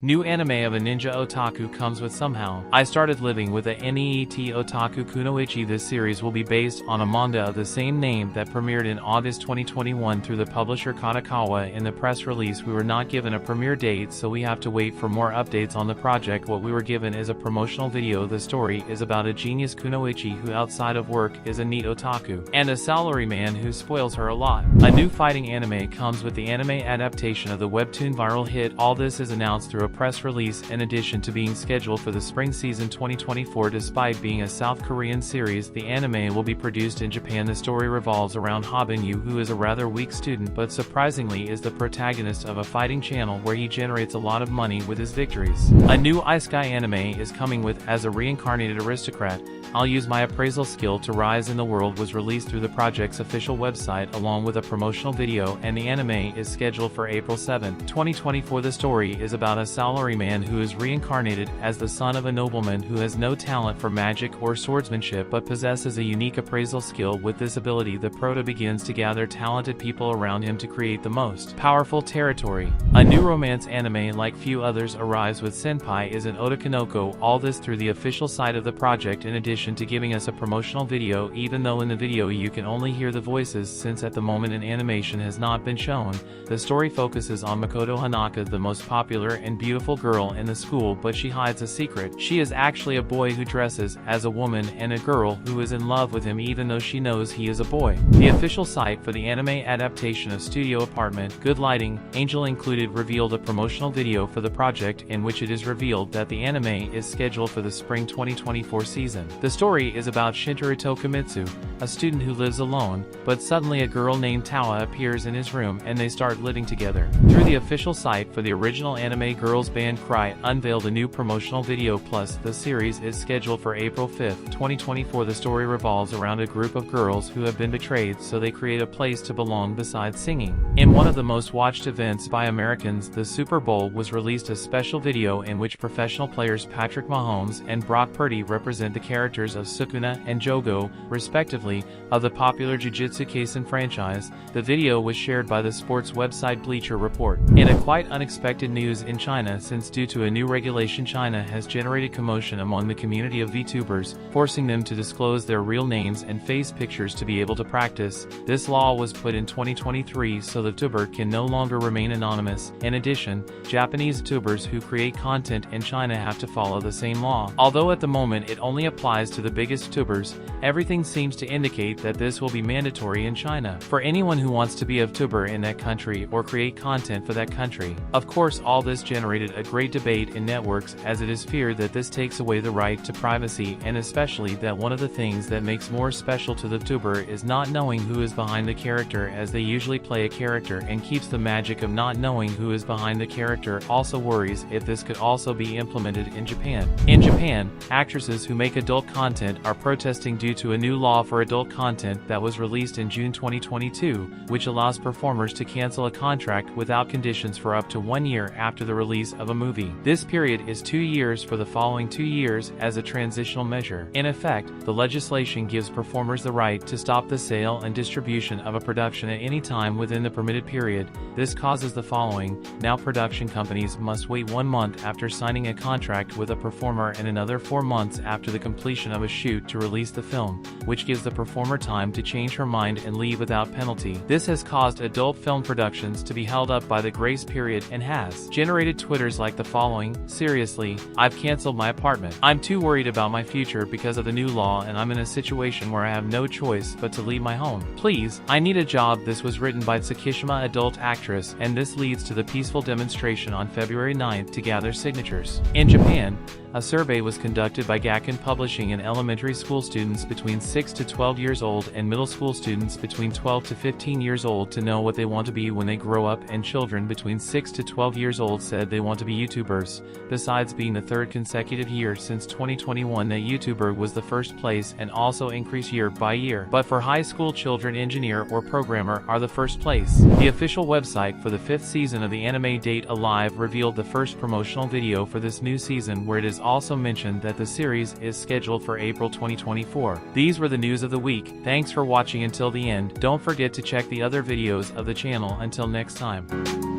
New anime of a ninja otaku comes with somehow. I started living with a NEET Otaku Kunoichi. This series will be based on a manga of the same name that premiered in August 2021 through the publisher Kadokawa. In the press release we were not given a premiere date, so we have to wait for more updates on the project. What we were given is a promotional video. The story is about a genius kunoichi who outside of work is a neat otaku, and a salaryman who spoils her a lot. A new fighting anime comes with the anime adaptation of the webtoon viral hit. All this is announced through a press release in addition to being scheduled for the spring season 2024. Despite being a South Korean series, the anime will be produced in Japan. The story revolves around Habinyu, who is a rather weak student but surprisingly is the protagonist of a fighting channel where he generates a lot of money with his victories. A new isekai anime is coming with as a reincarnated aristocrat. I'll use my appraisal skill to rise in the world was released through the project's official website along with a promotional video, and the anime is scheduled for April 7, 2024. The story is about a salaryman who is reincarnated as the son of a nobleman who has no talent for magic or swordsmanship but possesses a unique appraisal skill. With this ability, the prota begins to gather talented people around him to create the most powerful territory. A new romance anime like few others arrives with Senpai Is An Otokonoko. All this through the official site of the project in addition to giving us a promotional video, even though in the video you can only hear the voices since at the moment an animation has not been shown. The story focuses on Makoto Hanaka, the most popular and beautiful girl in the school, but she hides a secret. She is actually a boy who dresses as a woman and a girl who is in love with him even though she knows he is a boy. The official site for the anime adaptation of Studio Apartment, Good Lighting, Angel Included revealed a promotional video for the project in which it is revealed that the anime is scheduled for the spring 2024 season. The story is about Shintaro Tokumitsu, a student who lives alone, but suddenly a girl named Tawa appears in his room and they start living together. Through the official site for the original anime girls band Cry unveiled a new promotional video. Plus, the series is scheduled for April 5, 2024. The story revolves around a group of girls who have been betrayed, so they create a place to belong besides singing. In one of the most watched events by Americans, the Super Bowl, was released a special video in which professional players Patrick Mahomes and Brock Purdy represent the characters of Sukuna and Jogo, respectively, of the popular Jujutsu Kaisen franchise. The video was shared by the sports website Bleacher Report. In a quite unexpected news in China, since due to a new regulation China has generated commotion among the community of VTubers, forcing them to disclose their real names and face pictures to be able to practice. This law was put in 2023 so the tuber can no longer remain anonymous. In addition, Japanese tubers who create content in China have to follow the same law. Although at the moment it only applies to the biggest tubers, everything seems to indicate that this will be mandatory in China for anyone who wants to be a tuber in that country or create content for that country. Of course, all this generated a great debate in networks as it is feared that this takes away the right to privacy, and especially that one of the things that makes more special to the tuber is not knowing who is behind the character, as they usually play a character and keeps the magic of not knowing who is behind the character. Also worries if this could also be implemented in Japan. In Japan, actresses who make adult content are protesting due to a new law for adult content that was released in June 2022, which allows performers to cancel a contract without conditions for up to 1 year after the release of a movie. This period is 2 years for the following 2 years as a transitional measure. In effect, the legislation gives performers the right to stop the sale and distribution of a production at any time within the permitted period. This causes the following. Now production companies must wait 1 month after signing a contract with a performer and another 4 months after the completion of a shoot to release the film, which gives the performer time to change her mind and leave without penalty. This has caused adult film productions to be held up by the grace period and has generated Twitters like the following: seriously, I've canceled my apartment. I'm too worried about my future because of the new law and I'm in a situation where I have no choice but to leave my home. Please, I need a job. This was written by Tsukishima adult actress, and this leads to the peaceful demonstration on February 9th to gather signatures. In Japan, a survey was conducted by Gakken Publishing and elementary school students between 6 to 12 years old and middle school students between 12 to 15 years old to know what they want to be when they grow up, and children between 6 to 12 years old said they want to be YouTubers. Besides being the third consecutive year since 2021 that YouTuber was the first place and also increased year by year, but for high school children, engineer or programmer are the first place. The official website for the 5th season of the anime Date Alive revealed the first promotional video for this new season, where it is also mentioned that the series is scheduled for April 2024. These were the news of the week. Thanks for watching until the end. Don't forget to check the other videos of the channel. Until next time.